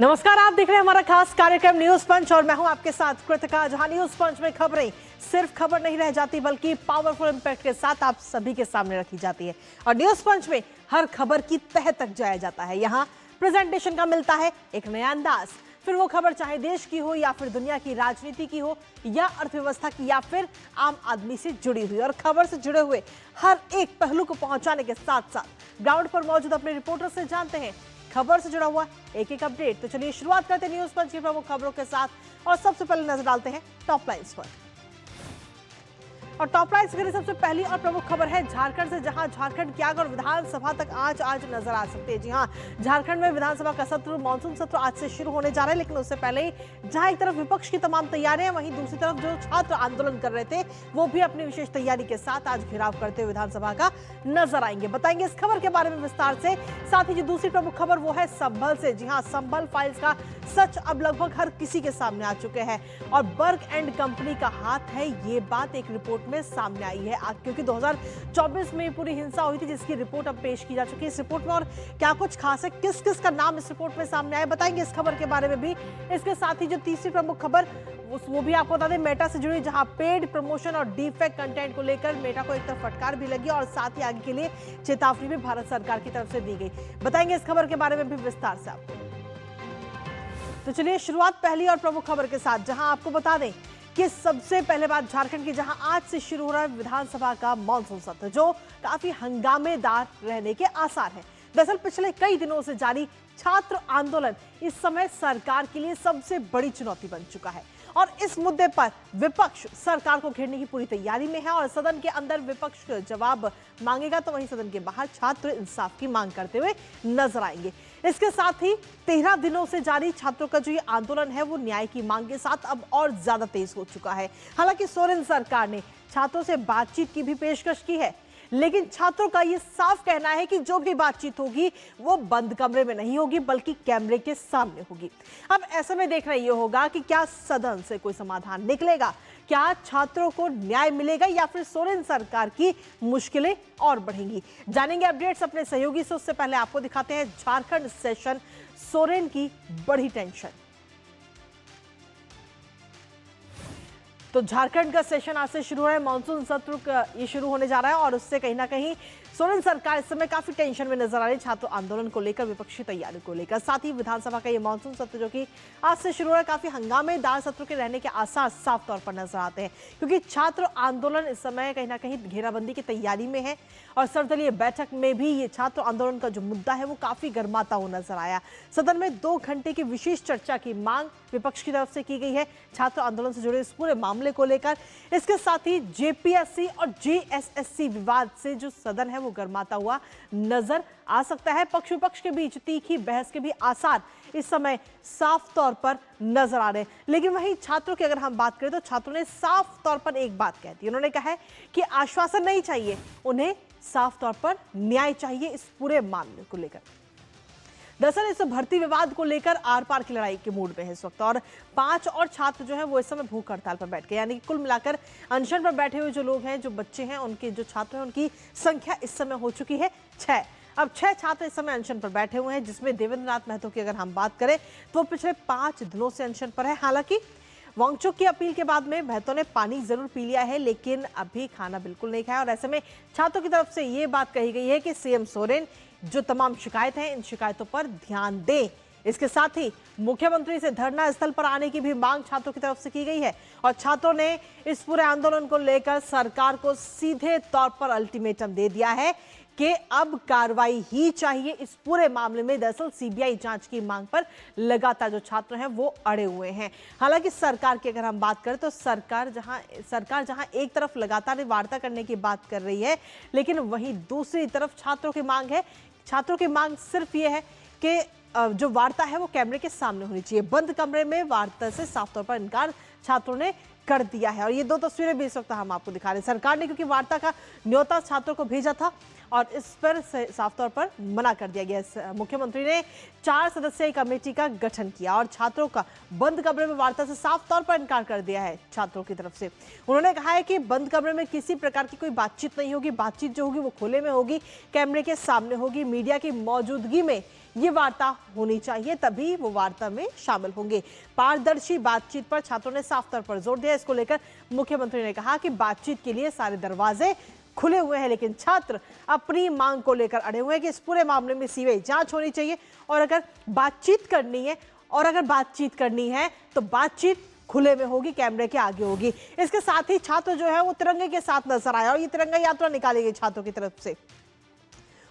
नमस्कार, आप देख रहे हैं हमारा खास कार्यक्रम न्यूज पंच और मैं हूं आपके साथ कृतिका। जहां न्यूज पंच में खबरें सिर्फ खबर नहीं रह जाती बल्कि पावरफुल इंपैक्ट के साथ आप सभी के सामने रखी जाती है और न्यूज पंच में हर खबर की तह तक जाया जाता है। यहाँ प्रेजेंटेशन का मिलता है एक नया अंदाज, फिर वो खबर चाहे देश की हो या फिर दुनिया की राजनीति की हो या अर्थव्यवस्था की या फिर आम आदमी से जुड़ी हुई, और खबर से जुड़े हुए हर एक पहलू को पहुंचाने के साथ साथ ग्राउंड पर मौजूद अपने रिपोर्टर से जानते हैं खबर से जुड़ा हुआ एक एक अपडेट। तो चलिए शुरुआत करते हैं न्यूज पंच की प्रमुख खबरों के साथ और सबसे पहले नजर डालते हैं टॉप लाइन्स पर। और टॉप लाइन्स की सबसे पहली और प्रमुख खबर है झारखंड से, जहां झारखंड क्या और विधानसभा तक आज नजर आ सकते हैं। जी हां, झारखंड में विधानसभा का सत्र, मानसून सत्र आज से शुरू होने जा रहा है, लेकिन उससे पहले ही जहां एक तरफ विपक्ष की तमाम तैयारियां, वहीं दूसरी तरफ जो छात्र आंदोलन कर रहे थे वो भी अपनी विशेष तैयारी के साथ आज घेराव करते हुए विधानसभा का नजर आएंगे। बताएंगे इस खबर के बारे में विस्तार से। साथ ही जो दूसरी प्रमुख खबर वो है संभल से। जी हाँ, संभल फाइल्स का सच अब लगभग हर किसी के सामने आ चुके हैं और बर्ग एंड कंपनी का हाथ है, ये बात एक रिपोर्ट में सामने आई है। क्योंकि 2024 में पूरी हिंसा हुई थी जिसकी रिपोर्ट अब पेश की जा चुकी है इस रिपोर्ट में, और क्या कुछ खास है, किस किस का नाम इस रिपोर्ट में सामने आया, बताएंगे इस खबर के बारे में भी। इसके साथ ही जो तीसरी प्रमुख खबर वो भी आपको बता दें मेटा से जुड़ी, जहां पेड प्रमोशन और डीफेक्ट कंटेंट को लेकर मेटा को एक तरफ फटकार भी लगी और साथ ही आगे के लिए चेतावनी भी भारत सरकार की तरफ से दी गई। बताएंगे इस खबर के बारे में भी विस्तार से आपको। तो चलिए शुरुआत पहली और प्रमुख खबर के साथ, जहां आपको बता दें कि सबसे पहले बात झारखंड की, जहां आज से शुरू हो रहा है विधानसभा का मॉनसून सत्र, जो काफी हंगामेदार रहने के आसार हैं। दरअसल पिछले कई दिनों से जारी छात्र आंदोलन इस समय सरकार के लिए सबसे बड़ी चुनौती बन चुका है और इस मुद्दे पर विपक्ष सरकार को घेरने की पूरी तैयारी में है और सदन के अंदर विपक्ष जवाब मांगेगा तो वहीं सदन के बाहर छात्र इंसाफ की मांग करते हुए नजर आएंगे। इसके साथ ही 13 दिनों से जारी छात्रों का जो ये आंदोलन है वो न्याय की मांग के साथ अब और ज्यादा तेज हो चुका है। हालांकि सोरेन सरकार ने छात्रों से बातचीत की भी पेशकश की है, लेकिन छात्रों का ये साफ कहना है कि जो भी बातचीत होगी वो बंद कमरे में नहीं होगी बल्कि कैमरे के सामने होगी। अब ऐसे में देखना ये होगा कि क्या सदन से कोई समाधान निकलेगा, क्या छात्रों को न्याय मिलेगा या फिर सोरेन सरकार की मुश्किलें और बढ़ेंगी। जानेंगे अपडेट्स अपने सहयोगी से, उससे पहले आपको दिखाते हैं झारखंड सेशन, सोरेन की बड़ी टेंशन। तो झारखंड का सेशन आज से शुरू हो रहा है, मानसून सत्र ये शुरू होने जा रहा है और उससे कहीं ना कहीं सोरेन सरकार इस समय काफी टेंशन में नजर आ रही है छात्र आंदोलन को लेकर, विपक्षी तैयारी को लेकर। साथ ही विधानसभा का ये मानसून सत्र जो कि आज से शुरू हो रहा है, काफी हंगामेदार सत्र के रहने के आसार साफ तौर पर नजर आते हैं, क्योंकि छात्र आंदोलन इस समय कहीं ना कहीं घेराबंदी की तैयारी में है और सर्वदलीय बैठक में भी ये छात्र आंदोलन का जो मुद्दा है वो काफी गर्माता हुआ नजर आया। सदन में 2 घंटे की विशेष चर्चा की मांग विपक्ष की तरफ से की गई है छात्र आंदोलन से जुड़े इस पूरे मामले को लेकर। इसके साथ ही जेपीएससी और जेएसएससी विवाद से जो सदन है वो गर्माता हुआ नजर आ सकता है। पक्ष विपक्ष के बीच तीखी बहस के भी आसार इस समय साफ तौर पर नजर आ रहे हैं। लेकिन वहीं छात्रों की अगर हम बात करें तो छात्रों ने साफ तौर पर एक बात कह दी, उन्होंने कहा है कि आश्वासन नहीं चाहिए, उन्हें साफ तौर पर न्याय चाहिए इस पूरे मामले को लेकर। दरअसल इस भर्ती विवाद को लेकर आर पार की लड़ाई के मूड में है इस वक्त, और 5 और छात्र जो है वो इस समय भूख हड़ताल पर बैठ गए, यानी कि कुल मिलाकर अनशन पर बैठे हुए जो लोग हैं, जो बच्चे हैं, उनके जो छात्र हैं, उनकी संख्या इस समय हो चुकी है 6। अब 6 छात्र इस समय अनशन पर बैठे हुए हैं, जिसमें देवेंद्र नाथ महतो की अगर हम बात करें तो पिछले 5 दिनों से अनशन पर है। हालांकि वांगचुक की अपील के बाद में महतो ने पानी जरूर पी लिया है लेकिन अभी खाना बिल्कुल नहीं खाया, और ऐसे में छात्रों की तरफ से ये बात कही गई है कि सीएम सोरेन जो तमाम शिकायत हैं इन शिकायतों पर ध्यान दें। इसके साथ ही मुख्यमंत्री से धरना स्थल पर आने की भी मांग छात्रों की तरफ से की गई है और छात्रों ने इस पूरे आंदोलन को लेकर सरकार को सीधे तौर पर अल्टीमेटम दे दिया है कि अब कार्रवाई ही चाहिए इस पूरे मामले में। दरअसल सीबीआई जांच की मांग पर लगातार जो छात्र हैं वो अड़े हुए हैं। हालांकि सरकार की अगर हम बात करें तो सरकार जहां एक तरफ लगातार वार्ता करने की बात कर रही है, लेकिन वहीं दूसरी तरफ छात्रों की मांग है। छात्रों की मांग सिर्फ ये है कि जो वार्ता है वो कैमरे के सामने होनी चाहिए, बंद कमरे में वार्ता से साफ तौर पर इनकार छात्रों ने कर दिया है। और ये 2 तस्वीरें भी इस वक्त हम आपको दिखा रहे हैं। सरकार ने क्योंकि वार्ता का न्योता छात्रों को भेजा था और इस पर साफ तौर पर मना कर दिया गया। मुख्यमंत्री ने 4 सदस्यीय कमेटी का गठन किया और छात्रों का बंद कमरे में वार्ता से साफ तौर पर इनकार कर दिया है छात्रों की तरफ से। उन्होंने कहा है कि बंद कमरे में किसी प्रकार की कोई बातचीत नहीं होगी, बातचीत जो होगी वो खुले में होगी, कैमरे के सामने होगी, मीडिया की मौजूदगी में ये वार्ता होनी चाहिए, तभी वो वार्ता में शामिल होंगे। पारदर्शी बातचीत पर छात्रों ने साफ तौर पर जोर दिया। इसको लेकर मुख्यमंत्री ने कहा कि बातचीत के लिए सारे दरवाजे खुले हुए हैं, लेकिन छात्र अपनी मांग को लेकर अड़े हुए हैं कि इस पूरे मामले में सीबीआई जांच होनी चाहिए और अगर बातचीत करनी है तो बातचीत खुले में होगी, कैमरे के आगे होगी। इसके साथ ही छात्र जो है वो तिरंगे के साथ नजर आया और ये तिरंगा यात्रा निकाली गई छात्रों की तरफ से,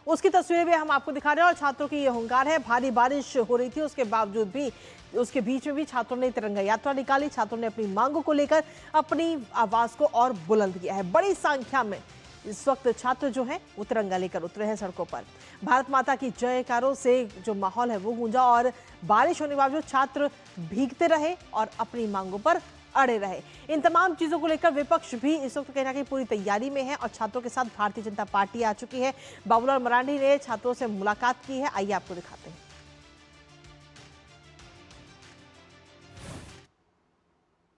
उसकी तस्वीरें भी हम आपको दिखा रहे हैं। और छात्रों की ये हुंकार है। भारी बारिश हो रही थी, उसके बावजूद भी उसके बीच में भी छात्रों ने तिरंगा यात्रा निकाली। छात्रों ने अपनी मांगों को लेकर अपनी आवाज को और बुलंद किया है। बड़ी संख्या में इस वक्त छात्र जो हैं वो तिरंगा लेकर उतरे हैं सड़कों पर। भारत माता की जयकारों से जो माहौल है वो गूंजा और बारिश होने के बावजूद छात्र भीगते रहे और अपनी मांगों पर अड़े रहे। इन तमाम चीजों को लेकर विपक्ष भी इस वक्त कहीं ना कहीं पूरी तैयारी में है और छात्रों के साथ भारतीय जनता पार्टी आ चुकी है। बाबूलाल मरांडी ने छात्रों से मुलाकात की है, आइए आपको दिखाते हैं।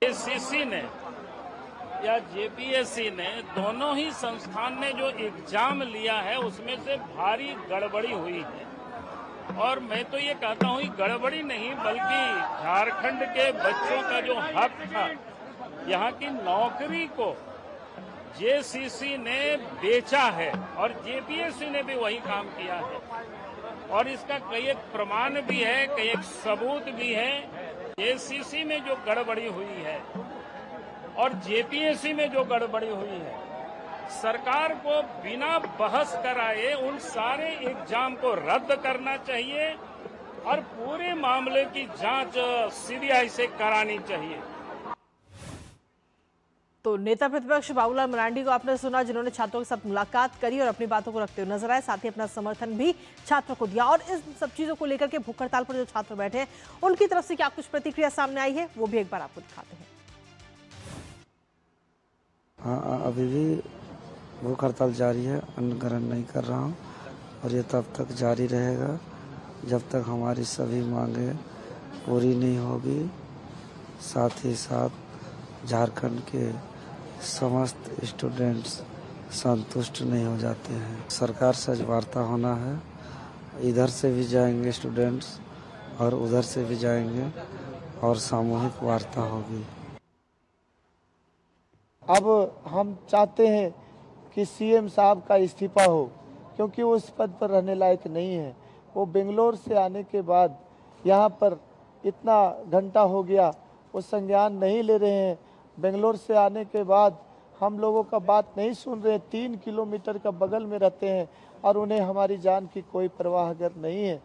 एसीसी ने या जेपीएससी ने, दोनों ही संस्थान ने जो एग्जाम लिया है उसमें से भारी गड़बड़ी हुई है। और मैं तो ये कहता हूँ गड़बड़ी नहीं बल्कि झारखंड के बच्चों का जो हक था, यहाँ की नौकरी को जेसीसी ने बेचा है और जेपीएससी ने भी वही काम किया है। और इसका कई एक प्रमाण भी है, कई एक सबूत भी है। जेसीसी में जो गड़बड़ी हुई है और जेपीएससी में जो गड़बड़ी हुई है, सरकार को बिना बहस कराए उन सारे एग्जाम को रद्द करना चाहिए और पूरे मामले की जांच सीबीआई से करानी चाहिए। तो नेता प्रतिपक्ष बाबूलाल मरांडी को आपने सुना, जिन्होंने छात्रों के साथ मुलाकात करी और अपनी बातों को रखते हुए नजर आए, साथ ही अपना समर्थन भी छात्रों को दिया। और इस सब चीजों को लेकर के भूख हड़ताल पर जो छात्र बैठे हैं उनकी तरफ से क्या कुछ प्रतिक्रिया सामने आई है वो भी एक बार आपको दिखाते हैं। हाँ, अभी भी भूख हड़ताल जारी है, अन्न ग्रहण नहीं कर रहा हूँ और ये तब तक जारी रहेगा जब तक हमारी सभी मांगें पूरी नहीं होगी। साथ ही साथ झारखंड के समस्त स्टूडेंट्स संतुष्ट नहीं हो जाते हैं। सरकार से आज वार्ता होना है, इधर से भी जाएंगे स्टूडेंट्स और उधर से भी जाएंगे और सामूहिक वार्ता होगी। अब हम चाहते हैं कि सीएम साहब का इस्तीफा हो, क्योंकि वो इस पद पर रहने लायक नहीं है। वो बेंगलोर से आने के बाद यहाँ पर इतना घंटा हो गया, वो संज्ञान नहीं ले रहे हैं। बेंगलोर से आने के बाद हम लोगों का बात नहीं सुन रहे। 3 किलोमीटर का बगल में रहते हैं और उन्हें हमारी जान की कोई परवाह अगर नहीं है।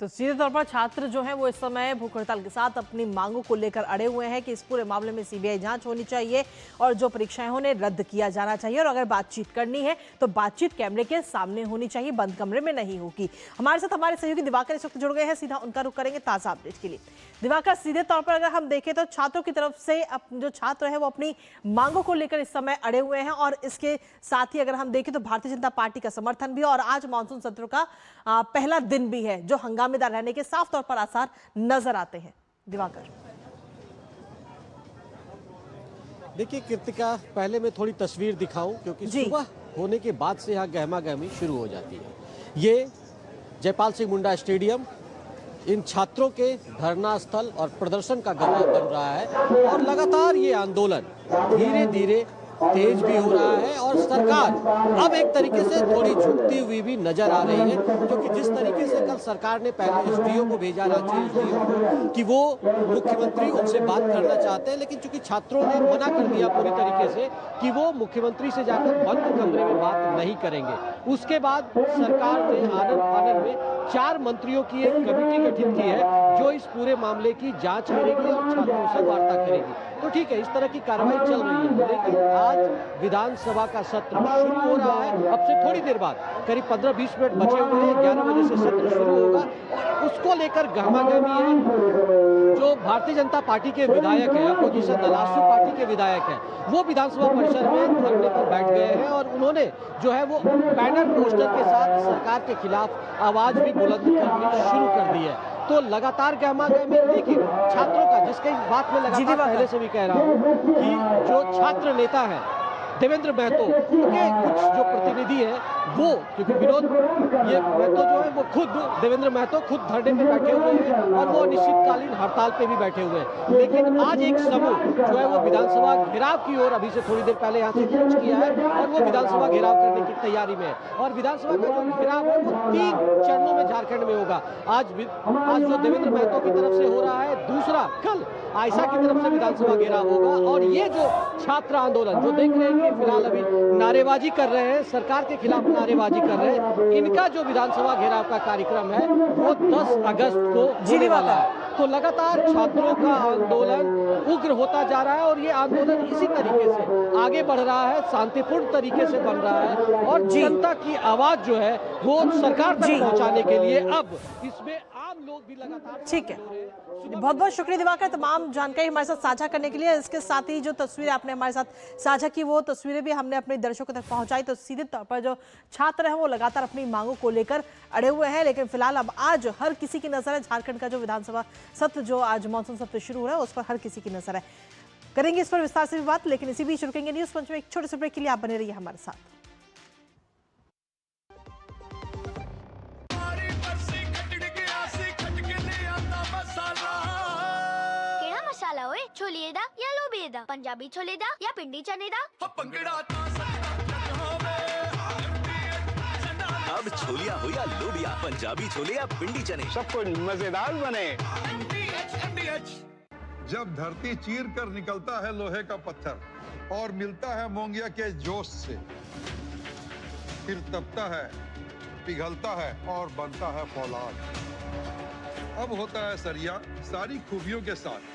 तो सीधे तौर पर छात्र जो हैं वो इस समय भूख हड़ताल के साथ अपनी मांगों को लेकर अड़े हुए हैं कि इस पूरे मामले में सीबीआई जांच होनी चाहिए और जो परीक्षाएं उन्हें रद्द किया जाना चाहिए और अगर बातचीत करनी है तो बातचीत कैमरे के सामने होनी चाहिए, बंद कमरे में नहीं होगी। हमारे साथ हमारे सहयोगी दिवाकर इस वक्त जुड़ गए हैं, सीधा उनका रुख करेंगे ताजा अपडेट के लिए। दिवाकर, सीधे तौर पर अगर हम देखें तो छात्रों की तरफ से जो छात्र है वो अपनी मांगों को लेकर इस समय अड़े हुए हैं और इसके साथ ही अगर हम देखें तो भारतीय जनता पार्टी का समर्थन भी और आज मानसून सत्र का पहला दिन भी है जो हंगामेदार रहने के साफ तौर पर आसार नजर आते हैं। दिवाकर, देखिए कृतिका, पहले मैं थोड़ी तस्वीर दिखाऊं क्योंकि सुबह होने के बाद से यहाँ गहमा गहमी शुरू हो जाती है। ये जयपाल सिंह मुंडा स्टेडियम इन छात्रों के धरना स्थल और प्रदर्शन का गवाह बन रहा है और लगातार ये आंदोलन धीरे धीरे तेज भी हो रहा है और सरकार अब एक तरीके से थोड़ी झुकती हुई भी नजर आ रही है, क्योंकि जिस तरीके से कल सरकार ने पहले एसडीओ को भेजा, रांची एसडीओ कि वो मुख्यमंत्री उनसे बात करना चाहते हैं, लेकिन चूंकि छात्रों ने मना कर दिया पूरी तरीके से कि वो मुख्यमंत्री से जाकर बंद कमरे में बात नहीं करेंगे, उसके बाद सरकार ने आनन फानन में 4 मंत्रियों की एक कमेटी गठित की है जो इस पूरे मामले की जांच करेगी और छात्रों से वार्ता करेगी। तो ठीक है, इस तरह की कार्रवाई चल रही है, लेकिन आज विधानसभा का सत्र शुरू हो रहा है। अब से थोड़ी देर बाद करीब 15-20 मिनट बचे हुए हैं, 11 बजे से सत्र शुरू होगा और उसको लेकर गहमागहमी है। जो भारतीय जनता पार्टी के विधायक हैं, अपोजिशन दल आजसू पार्टी के विधायक हैं, वो विधानसभा परिसर में धरने पर बैठ गए हैं और उन्होंने जो है वो बैनर पोस्टर के साथ सरकार के खिलाफ आवाज भी बुलंद करनी शुरू कर दी है। तो लगातार गहमा-गहमी, लेकिन छात्रों का, जिसके बात में लगातार पहले से भी कह रहा हूँ कि जो छात्र नेता है देवेंद्र महतो उनके कुछ जो प्रतिनिधि हैं वो, क्योंकि विनोद ये महतो जो है वो खुद देवेंद्र महतो खुद धरने पे बैठे हुए हैं और वो अनिश्चितकालीन हड़ताल पे भी बैठे हुए हैं। लेकिन आज एक समूह जो है वो विधानसभा घेराव की ओर अभी से थोड़ी देर पहले यहाँ से कूच किया है और वो विधानसभा घेराव करने की तैयारी में है। और विधानसभा का जो घेराव है वो 3 चरणों में झारखंड में होगा। आज जो देवेंद्र महतो की तरफ से हो रहा है, दूसरा कल आयशा की तरफ से विधानसभा घेराव होगा। और ये जो छात्र आंदोलन जो देख रहे हैं कि फिलहाल अभी नारेबाजी कर रहे हैं, सरकार के खिलाफ नारेबाजी कर रहे हैं, इनका जो विधानसभा घेराव का कार्यक्रम है वो 10 अगस्त को होने वाला है। तो लगातार छात्रों का आंदोलन उग्र होता जा रहा है और ये आंदोलन इसी तरीके से आगे बढ़ रहा है, शांतिपूर्ण तरीके से बन रहा है और जनता की आवाज जो है वो सरकार तक पहुंचाने के लिए अब इसमें आम लोग भी लगातार। ठीक है, बहुत बहुत शुक्रिया दिवाकर तमाम जानकारी हमारे साथ साझा करने के लिए। इसके साथ ही जो तस्वीरें आपने हमारे साथ साझा की वो तस्वीरें भी हमने अपने दर्शकों तक पहुंचाई। तो सीधे तौर पर जो छात्र हैं वो लगातार अपनी मांगों को लेकर अड़े हुए हैं, लेकिन फिलहाल अब आज हर किसी की नजर है झारखंड का जो विधानसभा सत्र जो आज मॉनसून सत्र शुरू हो रहा है उस पर हर किसी की नजर है। करेंगे इस पर विस्तार से भी बात, लेकिन इसी बीच रुकेंगे न्यूज पंच में एक छोटे से ब्रेक के लिए। आप बने रहिए हमारे साथ। मसाला ओए छोलिए दा या लोबिए दा, पंजाबी छोले दा या पिंडी चने दा। अब छोलिया हो या लोबिया, पंजाबी छोले या पिंडी चने, सब कुछ मजेदार बने। जब धरती चीर कर निकलता है लोहे का पत्थर और मिलता है मोंगिया के जोश से, फिर तपता है, पिघलता है और बनता है फौलाद। अब होता है सरिया सारी खूबियों के साथ।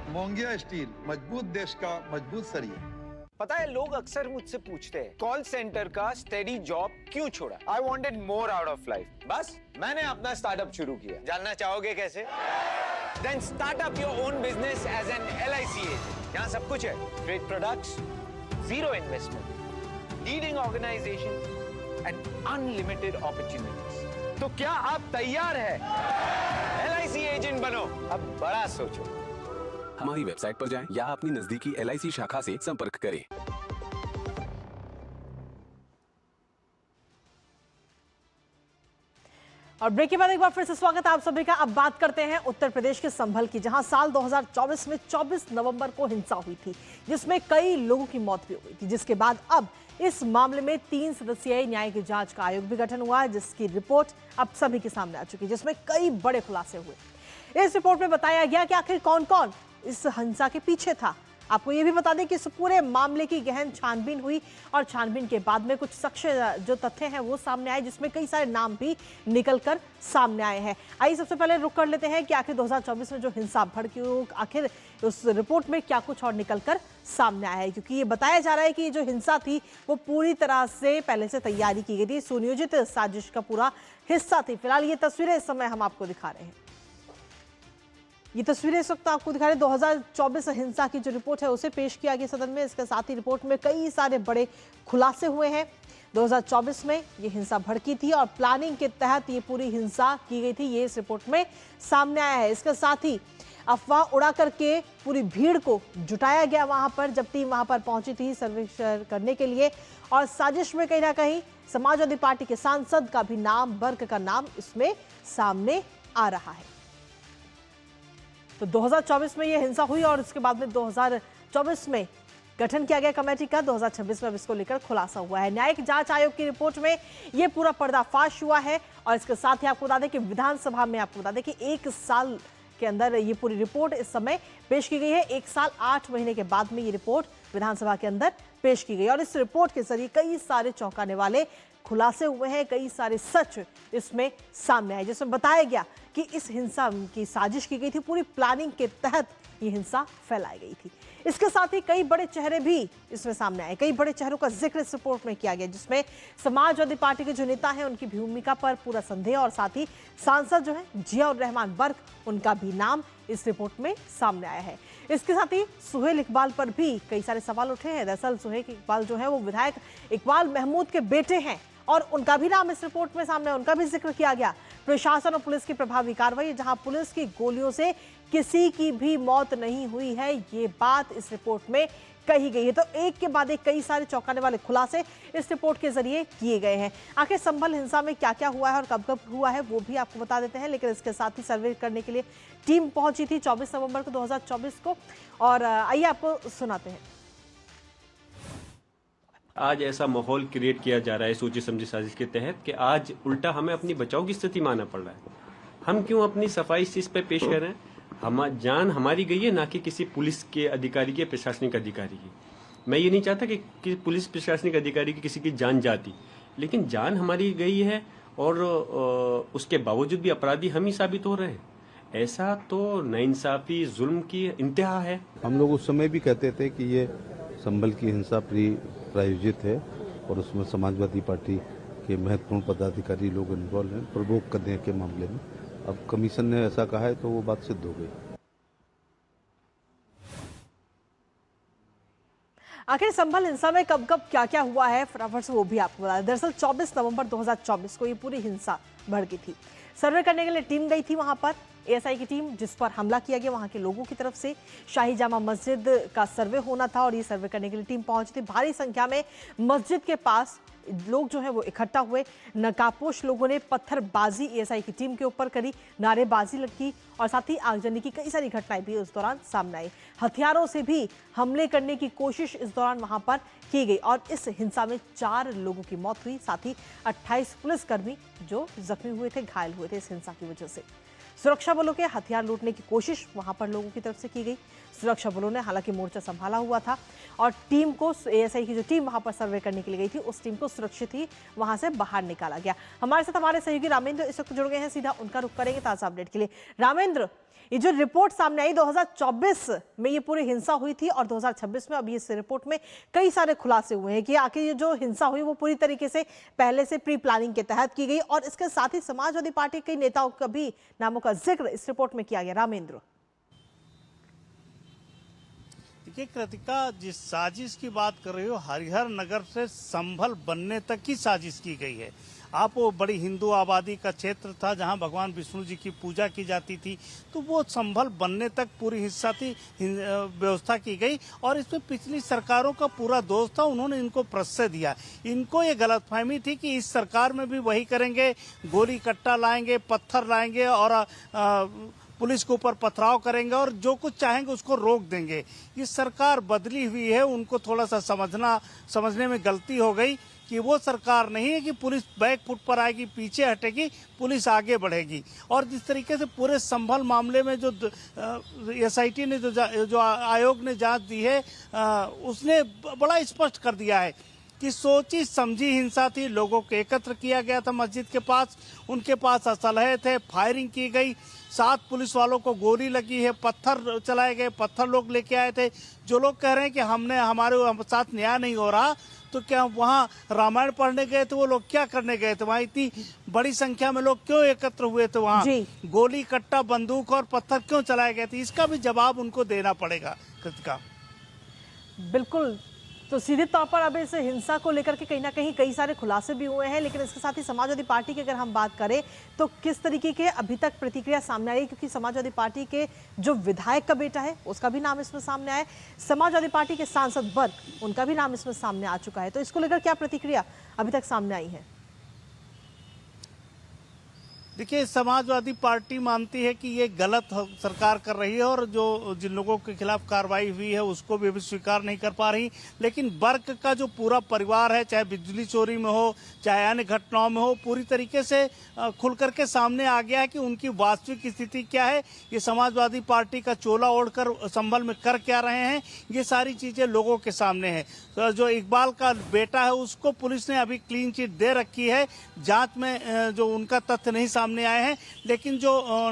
मोंगिया स्टील, मजबूत देश का मजबूत सरिया। पता है लोग अक्सर मुझसे पूछते हैं कॉल सेंटर का स्टेडी जॉब क्यों छोड़ा। I wanted more out of life, बस मैंने अपना स्टार्टअप शुरू किया। जानना चाहोगे कैसे? Then start up your own business as an LIC agent. यहाँ सब कुछ है, great products, zero investment, leading organization and unlimited opportunities. तो क्या आप तैयार हैं? LIC एजेंट बनो, अब बड़ा सोचो। हमारी वेबसाइट पर जाएं या अपनी नजदीकी LIC शाखा से संपर्क करें। और ब्रेक के बाद एक बार फिर से स्वागत है आप सभी का। अब बात करते हैं उत्तर प्रदेश के संभल की, जहां साल 2024 में 24 नवंबर को हिंसा हुई थी, जिसमें कई लोगों की मौत भी हुई थी। जिसके बाद अब इस मामले में 3 सदस्यीय न्यायिक जांच का आयोग भी गठन हुआ है, जिसकी रिपोर्ट अब सभी के सामने आ चुकी है, जिसमें कई बड़े खुलासे हुए। इस रिपोर्ट में बताया गया कि आखिर कौन कौन इस हिंसा के पीछे था। आपको ये भी बता दें कि इस पूरे मामले की गहन छानबीन हुई और छानबीन के बाद में कुछ जो तथ्य हैं वो सामने आए, जिसमें कई सारे नाम भी निकलकर सामने आए हैं। आइए सबसे पहले रुक कर लेते हैं कि आखिर 2024 में जो हिंसा भड़की, आखिर उस रिपोर्ट में क्या कुछ और निकलकर सामने आया है, क्योंकि ये बताया जा रहा है कि ये जो हिंसा थी वो पूरी तरह से पहले से तैयारी की गई थी, सुनियोजित साजिश का पूरा हिस्सा थी। फिलहाल ये तस्वीरें इस समय हम आपको दिखा रहे हैं। ये तस्वीरें इस वक्त आपको दिखा रहे हैं 2024 हिंसा की जो रिपोर्ट है उसे पेश किया गया सदन में। इसके साथ ही रिपोर्ट में कई सारे बड़े खुलासे हुए हैं। 2024 में ये हिंसा भड़की थी और प्लानिंग के तहत ये पूरी हिंसा की गई थी, ये इस रिपोर्ट में सामने आया है। इसके साथ ही अफवाह उड़ा करके पूरी भीड़ को जुटाया गया वहां पर, जब टीम वहां पर पहुंची थी सर्वेक्षण करने के लिए, और साजिश में कहीं ना कहीं समाजवादी पार्टी के सांसद का भी नाम, वर्ग का नाम इसमें सामने आ रहा है। तो 2024 में ये हिंसा हुई और इसके बाद में 2024 में गठन किया गया कमेटी का। 2026 में अब इसको लेकर खुलासा हुआ है। न्यायिक जांच आयोग की रिपोर्ट में ये पूरा पर्दाफाश हुआ है। और इसके साथ ही आपको बता दें कि विधानसभा में आपको बता दें कि 1 साल के अंदर ये पूरी रिपोर्ट इस समय पेश की गई है। 1 साल 8 महीने के बाद में ये रिपोर्ट विधानसभा के अंदर पेश की गई और इस रिपोर्ट के जरिए कई सारे चौंकाने वाले खुलासे हुए हैं, कई सारे सच इसमें सामने आए, जिसमें बताया गया कि इस हिंसा की साजिश की गई थी, पूरी प्लानिंग के तहत ये हिंसा फैलाई गई थी। इसके साथ ही कई बड़े चेहरे भी इसमें सामने आए, कई बड़े चेहरों का जिक्र इस रिपोर्ट में किया गया, जिसमें समाजवादी पार्टी के जो नेता हैं उनकी भूमिका पर पूरा संदेह, और साथ ही सांसद जो है जियाउर रहमान वर्क, उनका भी नाम इस रिपोर्ट में सामने आया है। इसके साथ ही सुहेल इकबाल पर भी कई सारे सवाल उठे हैं। दरअसल सुहेल इकबाल जो है वो विधायक इकबाल महमूद के बेटे हैं और उनका भी नाम इस रिपोर्ट में सामने, उनका भी जिक्र किया गया। प्रशासन और पुलिस की प्रभावी कार्रवाई, जहां पुलिस की गोलियों से किसी की भी मौत नहीं हुई है, ये बात इस रिपोर्ट में कही गई है। तो एक के बाद एक कई सारे चौंकाने वाले खुलासे इस रिपोर्ट के जरिए किए गए हैं। आखिर संभल हिंसा में क्या क्या हुआ है और कब कब हुआ है वो भी आपको बता देते हैं, लेकिन इसके साथ ही सर्वे करने के लिए टीम पहुंची थी 24 नवंबर को 2024 को, और आइए आपको सुनाते हैं। आज ऐसा माहौल क्रिएट किया जा रहा है सोची समझी साजिश के तहत कि आज उल्टा हमें अपनी बचाव की स्थिति मानना पड़ रहा है। हम क्यों अपनी सफाई इस चीज पे पेश कर रहे हैं? जान हमारी गई है, ना कि किसी पुलिस के अधिकारी की, प्रशासनिक अधिकारी की। मैं ये नहीं चाहता कि पुलिस प्रशासनिक अधिकारी की किसी की जान जाती, लेकिन जान हमारी गई है और उसके बावजूद भी अपराधी हम ही साबित हो रहे हैं। ऐसा तो नाइंसाफी, जुल्म की इंतहा है। हम लोग उस समय भी कहते थे कि ये संभल की हिंसा प्रायोजित है और उसमें समाजवादी पार्टी के महत्वपूर्ण पदाधिकारी लोग इन्वॉल्व हैं प्रवोक करने के मामले में। अब कमीशन ने ऐसा कहा है तो वो बात सिद्ध हो गई। आखिर संभल हिंसा में कब कब क्या क्या हुआ है फटाफट से वो भी आपको बता दें। दरअसल 24 नवंबर 2024 को ये पूरी हिंसा भड़की थी। सर्वे करने के लिए टीम गई थी वहां पर, एएसआई की टीम, जिस पर हमला किया गया वहां के लोगों की तरफ से। शाही जामा मस्जिद का सर्वे होना था और ये सर्वे करने के लिए टीम पहुंची थी। भारी संख्या में मस्जिद के पास लोग जो है वो इकट्ठा हुए। नकाबपोश लोगों ने पत्थरबाजी एएसआई की टीम के ऊपर करी, नारेबाजी लगी और साथ ही आगजनी की कई सारी घटनाएं भी उस दौरान सामने आई। हथियारों से भी हमले करने की कोशिश इस दौरान वहां पर की गई और इस हिंसा में 4 लोगों की मौत हुई, साथ ही 28 पुलिसकर्मी जो जख्मी हुए थे, घायल हुए थे इस हिंसा की वजह से। सुरक्षा बलों के हथियार लूटने की कोशिश वहां पर लोगों की तरफ से की गई। सुरक्षा बलों ने हालांकि मोर्चा संभाला हुआ था और टीम को, एएसआई की जो टीम वहां पर सर्वे करने के लिए गई थी, उस टीम को सुरक्षित ही वहां से बाहर निकाला गया। हमारे साथ हमारे सहयोगी रामेंद्र इस वक्त जुड़ गए हैं, सीधा उनका रुख करेंगे ताजा अपडेट के लिए। रामेंद्र, ये जो रिपोर्ट सामने आई 2024 में ये पूरी हिंसा हुई थी और 2026 में अभी इस रिपोर्ट में कई सारे खुलासे हुए हैं कि आखिर ये जो हिंसा हुई वो पूरी तरीके से पहले से प्री प्लानिंग के तहत की गई और इसके साथ ही समाजवादी पार्टी के कई नेताओं का भी नामों का जिक्र इस रिपोर्ट में किया गया। रामेंद्र, देखिए कृतिका, जिस साजिश की बात कर रही हो, हरिहर नगर से संभल बनने तक की साजिश की गई है। आप वो बड़ी हिंदू आबादी का क्षेत्र था जहां भगवान विष्णु जी की पूजा की जाती थी, तो वो संभल बनने तक पूरी हिस्सा थी, व्यवस्था की गई और इसमें पिछली सरकारों का पूरा दोष था। उन्होंने इनको प्रश्रय दिया। इनको ये गलतफहमी थी कि इस सरकार में भी वही करेंगे, गोली कट्टा लाएंगे, पत्थर लाएंगे और पुलिस के ऊपर पथराव करेंगे और जो कुछ चाहेंगे उसको रोक देंगे। ये सरकार बदली हुई है, उनको थोड़ा सा समझने में गलती हो गई कि वो सरकार नहीं है कि पुलिस बैक फुट पर आएगी, पीछे हटेगी, पुलिस आगे बढ़ेगी। और जिस तरीके से पूरे संभल मामले में जो एसआईटी ने जो आयोग ने जांच दी है, उसने बड़ा स्पष्ट कर दिया है कि सोची समझी हिंसा थी। लोगों को एकत्र किया गया था मस्जिद के पास, उनके पास असलहे थे, फायरिंग की गई, 7 पुलिस वालों को गोली लगी है, पत्थर चलाए गए, पत्थर लोग लेके आए थे। जो लोग कह रहे हैं कि हमारे साथ न्याय नहीं हो रहा, तो क्या वहाँ रामायण पढ़ने गए थे वो लोग? क्या करने गए थे वहाँ? इतनी बड़ी संख्या में लोग क्यों एकत्र हुए थे वहाँ? गोली, कट्टा, बंदूक और पत्थर क्यों चलाए गए थे? इसका भी जवाब उनको देना पड़ेगा कृतिका। बिल्कुल, तो सीधे तौर पर अब इस हिंसा को लेकर के कहीं ना कहीं कई सारे खुलासे भी हुए हैं, लेकिन इसके साथ ही समाजवादी पार्टी की अगर हम बात करें तो किस तरीके के अभी तक प्रतिक्रिया सामने आई, क्योंकि समाजवादी पार्टी के जो विधायक का बेटा है उसका भी नाम इसमें सामने आया, समाजवादी पार्टी के सांसद वर्ग उनका भी नाम इसमें सामने आ चुका है। तो इसको लेकर क्या प्रतिक्रिया अभी तक सामने आई है? देखिए, समाजवादी पार्टी मानती है कि ये गलत सरकार कर रही है और जो जिन लोगों के खिलाफ कार्रवाई हुई है उसको भी अभी स्वीकार नहीं कर पा रही। लेकिन वर्ग का जो पूरा परिवार है, चाहे बिजली चोरी में हो, चाहे अन्य घटनाओं में हो, पूरी तरीके से खुल करके सामने आ गया है कि उनकी वास्तविक स्थिति क्या है, ये समाजवादी पार्टी का चोला ओढ़कर संभल में कर क्या रहे हैं, ये सारी चीजें लोगों के सामने है। तो जो इकबाल का बेटा है उसको पुलिस ने अभी क्लीन चिट दे रखी है, जांच में जो उनका तथ्य नहीं सामने आए हैं, लेकिन जो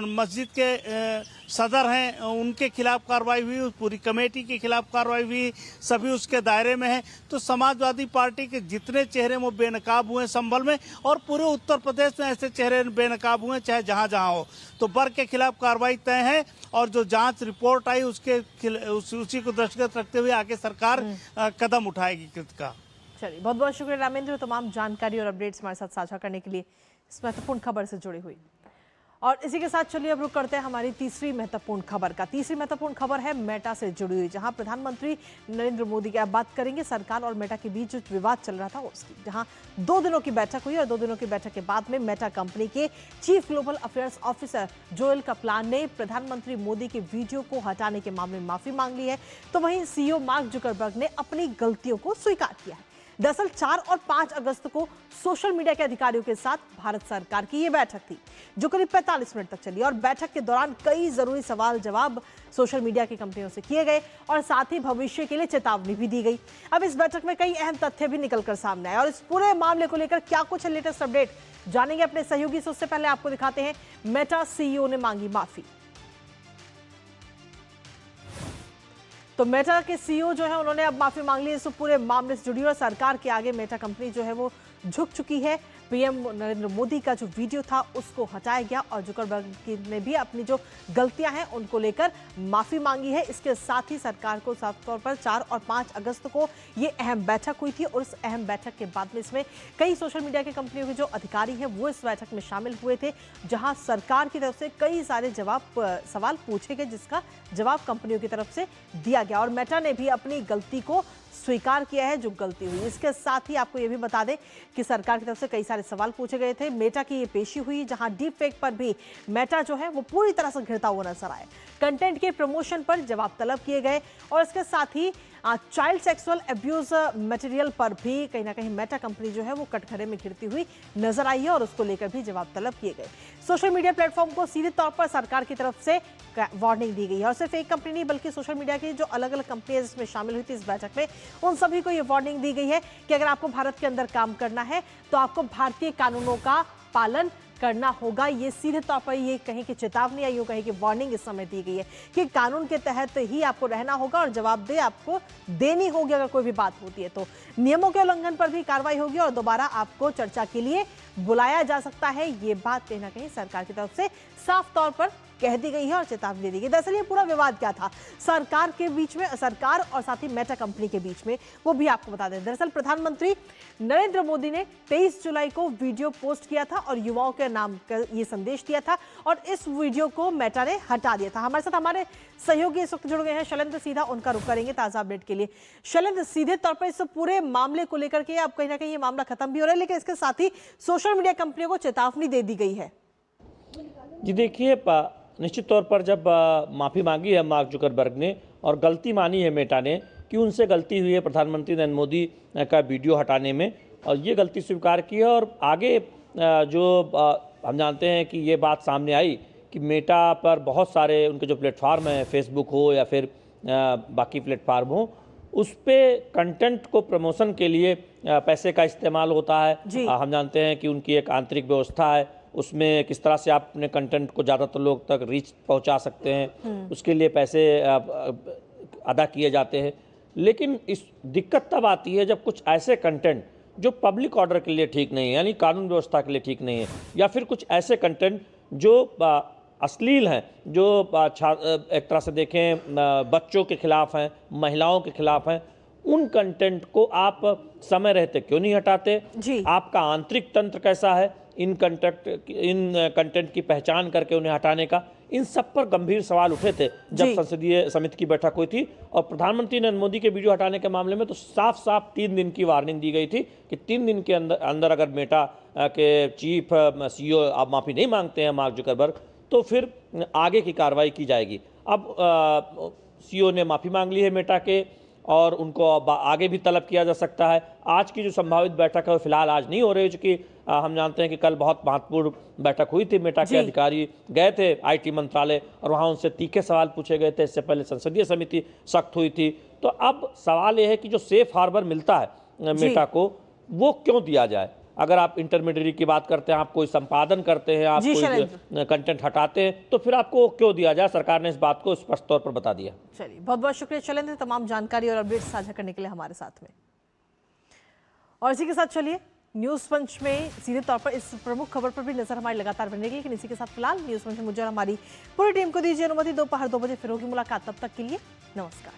मस्जिद के सदर हैं उनके खिलाफ कार्रवाई हुई, पूरी कमेटी के खिलाफ कार्रवाई हुई, सभी उसके दायरे में हैं। तो समाजवादी पार्टी के जितने चेहरे वो बेनकाब हुए संभल में और पूरे उत्तर प्रदेश में ऐसे चेहरे बेनकाब हुए चाहे जहां जहां हो, तो वर्ग के खिलाफ कार्रवाई तय है और जो जांच रिपोर्ट आई उसी को दृष्टिगत रखते हुए आगे सरकार कदम उठाएगी। कृतिका, चलिए, बहुत बहुत शुक्रिया रामेंद्र, तमाम जानकारी और अपडेट्स हमारे साथ साझा करने के लिए, इस महत्वपूर्ण खबर से जुड़ी हुई। और इसी के साथ चलिए अब रुक करते हैं हमारी तीसरी महत्वपूर्ण खबर का। तीसरी महत्वपूर्ण खबर है मेटा से जुड़ी हुई, जहां प्रधानमंत्री नरेंद्र मोदी की अब बात करेंगे सरकार और मेटा के बीच जो विवाद चल रहा था उसकी, जहां 2 दिनों की बैठक हुई और 2 दिनों की बैठक के बाद में मेटा कंपनी के chief global affairs officer Joel Kaplan ने प्रधानमंत्री मोदी के वीडियो को हटाने के मामले में माफी मांग ली है। तो वहीं सीईओ मार्क जुकरबर्ग ने अपनी गलतियों को स्वीकार किया है। दरअसल 4 और 5 अगस्त को सोशल मीडिया के अधिकारियों के साथ भारत सरकार की ये बैठक थी, जो करीब 45 मिनट तक चली और बैठक के दौरान कई जरूरी सवाल जवाब सोशल मीडिया की कंपनियों से किए गए और साथ ही भविष्य के लिए चेतावनी भी दी गई। अब इस बैठक में कई अहम तथ्य भी निकलकर सामने आए और इस पूरे मामले को लेकर क्या कुछ है लेटेस्ट अपडेट जानेंगे अपने सहयोगी से। उससे पहले आपको दिखाते हैं मेटा सीईओ ने मांगी माफी। तो मेटा के सीईओ जो है उन्होंने अब माफी मांग ली इस पूरे मामले से जुड़ी और सरकार के आगे मेटा कंपनी जो है वो झुक चुकी है। पीएम नरेंद्र मोदी का जो वीडियो था उसको हटाया गया और जुकरबर्ग ने भी अपनी जो गलतियां हैं उनको लेकर माफी मांगी है। इसके साथ ही सरकार को साफ तौर पर 4 और 5 अगस्त को ये अहम बैठक हुई थी और उस अहम बैठक के बाद में इसमें कई सोशल मीडिया की कंपनियों के जो अधिकारी हैं वो इस बैठक में शामिल हुए थे, जहां सरकार की तरफ से कई सारे सवाल पूछे गए, जिसका जवाब कंपनियों की तरफ से दिया गया और मेटा ने भी अपनी गलती को स्वीकार किया है जो गलती हुई। इसके साथ ही आपको ये भी बता दें कि सरकार की तरफ से कई सारे सवाल पूछे गए थे। मेटा की ये पेशी हुई जहां डीप फेक पर भी मेटा जो है वो पूरी तरह से घिरता हुआ नजर आया। कंटेंट के प्रमोशन पर जवाब तलब किए गए और इसके साथ ही चाइल्ड सेक्सुअल अब्यूज मटेरियल पर भी कहीं ना कहीं मेटा कंपनी जो है वो कटघरे में घिरती हुई नजर आई है और उसको लेकर भी जवाब तलब किए गए। सोशल मीडिया प्लेटफॉर्म को सीधे तौर पर सरकार की तरफ से वार्निंग दी गई है और सिर्फ एक कंपनी नहीं बल्कि सोशल मीडिया की जो अलग अलग कंपनियां जिसमें शामिल हुई थी इस बैठक में, उन सभी को ये वार्निंग दी गई है कि अगर आपको भारत के अंदर काम करना है तो आपको भारतीय कानूनों का पालन करना होगा। ये सीधे तौर पर ये कहीं की चेतावनी या यूं कहीं की वार्निंग इस समय दी गई है कि कानून के तहत ही आपको रहना होगा और जवाबदेही आपको देनी होगी। अगर कोई भी बात होती है तो नियमों के उल्लंघन पर भी कार्रवाई होगी और दोबारा आपको चर्चा के लिए बुलाया जा सकता है। ये बात कहीं ना कहीं सरकार की तरफ से साफ तौर पर कह दी गई है और चेतावनी दे दी गई। दरअसल ये पूरा विवाद क्या था सरकार के बीच में, सरकार और साथ ही मेटा कंपनी के बीच में, वो भी आपको बता दें। दरअसल प्रधानमंत्री नरेंद्र मोदी ने 23 जुलाई को वीडियो पोस्ट किया था और युवाओं के नाम का ये संदेश दिया था और इस वीडियो को मेटा ने हटा दिया था। हमारे साथ हमारे सहयोगी इस वक्त जुड़ गए हैं शैलेंद्र, सीधा उनका रुख करेंगे ताजा अपडेट के लिए। शैलेंद्र, सीधे तौर पर इस पूरे मामले को लेकर के अब कहीं ना कहीं ये मामला खत्म भी हो रहा है, लेकिन इसके साथ ही सोशल मीडिया कंपनियों को चेतावनी दे दी गई है। जी देखिए, निश्चित तौर पर जब माफ़ी मांगी है मार्क जुकरबर्ग ने और गलती मानी है मेटा ने कि उनसे गलती हुई है प्रधानमंत्री नरेंद्र मोदी का वीडियो हटाने में और ये गलती स्वीकार की है और आगे जो हम जानते हैं कि ये बात सामने आई कि मेटा पर बहुत सारे उनके जो प्लेटफार्म हैं, फेसबुक हो या फिर बाकी प्लेटफार्म हो, उस पर कंटेंट को प्रमोशन के लिए पैसे का इस्तेमाल होता है। हम जानते हैं कि उनकी एक आंतरिक व्यवस्था है, उसमें किस तरह से आप अपने कंटेंट को ज़्यादातर लोग तक रीच पहुंचा सकते हैं, उसके लिए पैसे अदा किए जाते हैं। लेकिन इस दिक्कत तब आती है जब कुछ ऐसे कंटेंट जो पब्लिक ऑर्डर के लिए ठीक नहीं है, यानी कानून व्यवस्था के लिए ठीक नहीं है, या फिर कुछ ऐसे कंटेंट जो अश्लील हैं, जो एक तरह से देखें बच्चों के खिलाफ हैं, महिलाओं के खिलाफ हैं, उन कंटेंट को आप समय रहते क्यों नहीं हटाते? आपका आंतरिक तंत्र कैसा है इन कंटेंट की पहचान करके उन्हें हटाने का? इन सब पर गंभीर सवाल उठे थे जब संसदीय समिति की बैठक हुई थी और प्रधानमंत्री नरेंद्र मोदी के वीडियो हटाने के मामले में तो साफ साफ 3 दिन की वार्निंग दी गई थी कि 3 दिन के अंदर अगर मेटा के चीफ सीईओ आप माफ़ी नहीं मांगते हैं मार्क जुकरबर्ग, तो फिर आगे की कार्रवाई की जाएगी। अब सीईओ ने माफ़ी मांग ली है मेटा के और उनको आगे भी तलब किया जा सकता है। आज की जो संभावित बैठक है वो फिलहाल आज नहीं हो रही, चूँकि हम जानते हैं कि कल बहुत महत्वपूर्ण बैठक हुई थी। मेटा के अधिकारी गए थे आईटी मंत्रालय और वहाँ उनसे तीखे सवाल पूछे गए थे। इससे पहले संसदीय समिति सख्त हुई थी। तो अब सवाल ये है कि जो सेफ हार्बर मिलता है मेटा को, वो क्यों दिया जाए? अगर आप इंटरमीडिएरी की बात करते हैं, आप कोई संपादन करते हैं, आप कोई कंटेंट हटाते हैं, तो फिर आपको क्यों दिया जाए? सरकार ने इस बात को स्पष्ट तौर पर बता दिया। चलिए, बहुत बहुत शुक्रिया शैलेंद्र तमाम जानकारी और अपडेट साझा करने के लिए हमारे साथ में। और इसी के साथ चलिए न्यूज पंच में सीधे तौर पर इस प्रमुख खबर पर भी नजर हमारी लगातार बनेगी, लेकिन इसी के साथ फिलहाल न्यूज पंच में मुझे और हमारी पूरी टीम को दीजिए अनुमति। दोपहर 2 बजे फिर होगी मुलाकात, तब तक के लिए नमस्कार।